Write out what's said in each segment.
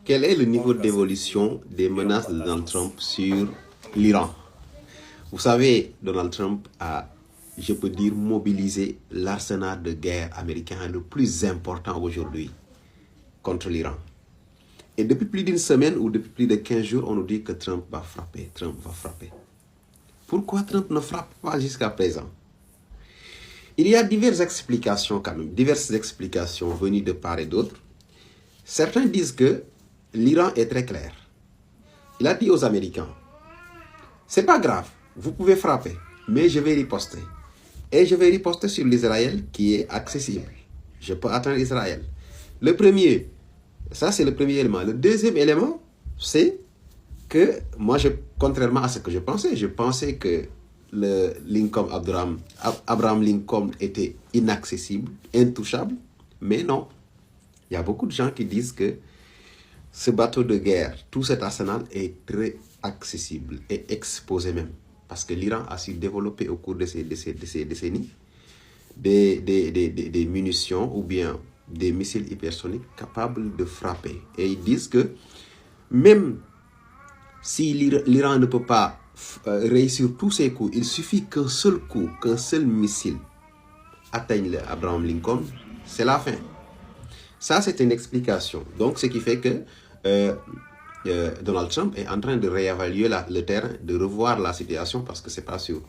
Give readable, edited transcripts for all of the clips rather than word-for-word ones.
Quel est le niveau d'évolution des menaces de Donald Trump sur l'Iran? Vous savez, Donald Trump a, je peux dire, mobilisé l'arsenal de guerre américain le plus important aujourd'hui contre l'Iran. Et depuis plus d'une semaine ou depuis plus de 15 jours, on nous dit que Trump va frapper, Trump va frapper. Pourquoi Trump ne frappe pas jusqu'à présent? Il y a diverses explications quand même, diverses explications venues de part et d'autre. Certains disent que l'Iran est très clair. Il a dit aux Américains, c'est pas grave, vous pouvez frapper, mais je vais riposter. Et je vais riposter sur l'Israël qui est accessible. Je peux atteindre Israël. Le premier, ça c'est le premier élément. Le deuxième élément, c'est que moi, contrairement à ce que je pensais que le Lincoln Abraham Lincoln était inaccessible, intouchable, mais non. Il y a beaucoup de gens qui disent que ce bateau de guerre, tout cet arsenal est très accessible et exposé même. Parce que l'Iran a su développer au cours de ces décennies des munitions ou bien des missiles hypersoniques capables de frapper. Et ils disent que même si l'Iran ne peut pas réussir tous ses coups, il suffit qu'un seul coup, qu'un seul missile atteigne l'Abraham Lincoln, c'est la fin. Ça, c'est une explication. Donc, ce qui fait que Donald Trump est en train de réévaluer le terrain, de revoir la situation parce que c'est pas sûr.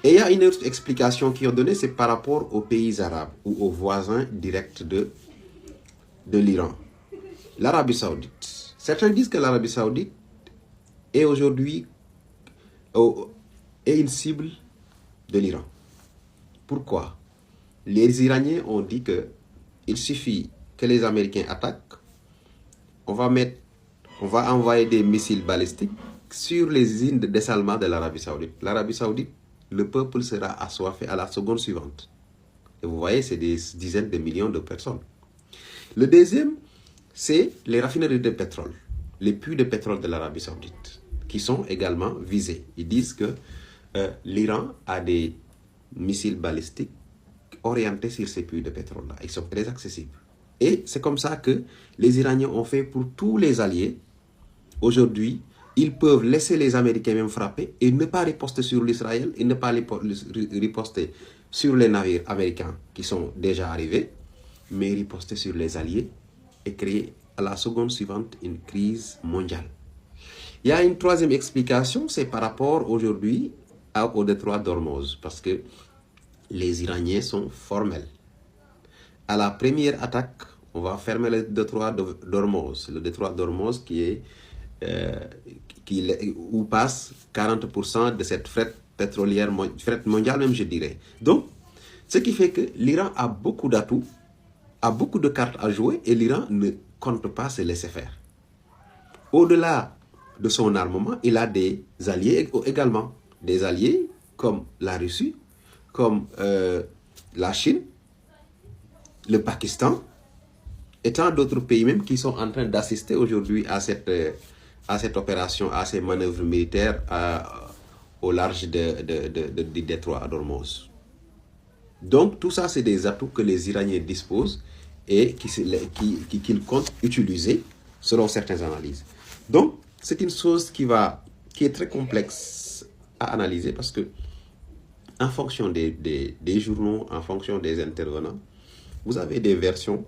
Et il y a une autre explication qu'ils ont donnée, c'est par rapport aux pays arabes ou aux voisins directs de l'Iran. L'Arabie Saoudite. Certains disent que l'Arabie Saoudite est aujourd'hui une cible de l'Iran. Pourquoi? Les Iraniens ont dit que il suffit que les Américains attaquent, on va envoyer des missiles balistiques sur les usines de dessalement de l'Arabie Saoudite. L'Arabie Saoudite, le peuple sera assoiffé à la seconde suivante. Et vous voyez, c'est des dizaines de millions de personnes. Le deuxième, c'est les raffineries de pétrole, les puits de pétrole de l'Arabie Saoudite, qui sont également visés. Ils disent que l'Iran a des missiles balistiques orientés sur ces puits de pétrole-là. Ils sont très accessibles. Et c'est comme ça que les Iraniens ont fait pour tous les alliés. Aujourd'hui, ils peuvent laisser les Américains même frapper et ne pas riposter sur l'Israël et ne pas riposter sur les navires américains qui sont déjà arrivés, mais riposter sur les alliés et créer à la seconde suivante une crise mondiale. Il y a une troisième explication, c'est par rapport aujourd'hui au détroit d'Ormuz, parce que les Iraniens sont formels. À la première attaque, on va fermer le détroit d'Ormuz. Le détroit d'Ormuz où passe 40% de cette fret pétrolière, fret mondiale même je dirais. Donc, ce qui fait que l'Iran a beaucoup d'atouts, a beaucoup de cartes à jouer et l'Iran ne compte pas se laisser faire. Au-delà de son armement, il a des alliés également. Des alliés comme la Russie, comme la Chine, le Pakistan et tant d'autres pays même qui sont en train d'assister aujourd'hui à cette opération, à ces manœuvres militaires au large du détroit d'Ormuz. Donc tout ça, c'est des atouts que les Iraniens disposent et qu'ils comptent utiliser selon certaines analyses. Donc c'est une chose qui est très complexe à analyser parce que en fonction des journaux, en fonction des intervenants, vous avez des versions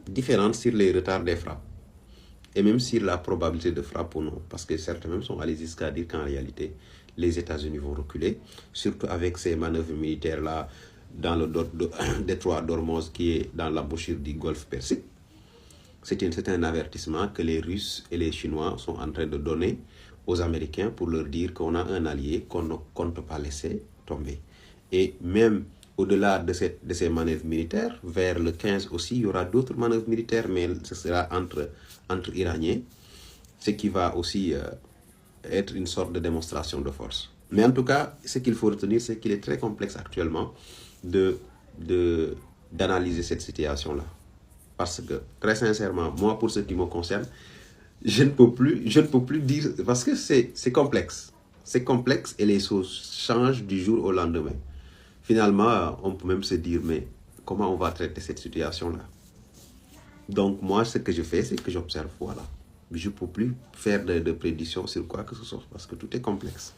différentes sur les retards des frappes et même sur la probabilité de frappe ou non, parce que certains même sont allés jusqu'à dire qu'en réalité, les États-Unis vont reculer, surtout avec ces manœuvres militaires-là dans le détroit d'Ormuz qui est dans l'embouchure du Golfe Persique. C'est un avertissement que les Russes et les Chinois sont en train de donner aux Américains pour leur dire qu'on a un allié qu'on ne compte pas laisser tomber. Et même au-delà de ces manœuvres militaires, vers le 15 aussi, il y aura d'autres manœuvres militaires, mais ce sera entre Iraniens, ce qui va aussi être une sorte de démonstration de force. Mais en tout cas, ce qu'il faut retenir, c'est qu'il est très complexe actuellement d'analyser cette situation-là. Parce que, très sincèrement, moi, pour ce qui me concerne, je ne peux plus dire, parce que c'est complexe. C'est complexe et les choses changent du jour au lendemain. Finalement, on peut même se dire, mais comment on va traiter cette situation-là? Donc, moi, ce que je fais, c'est que j'observe. Voilà. Je ne peux plus faire de prédiction sur quoi que ce soit parce que tout est complexe.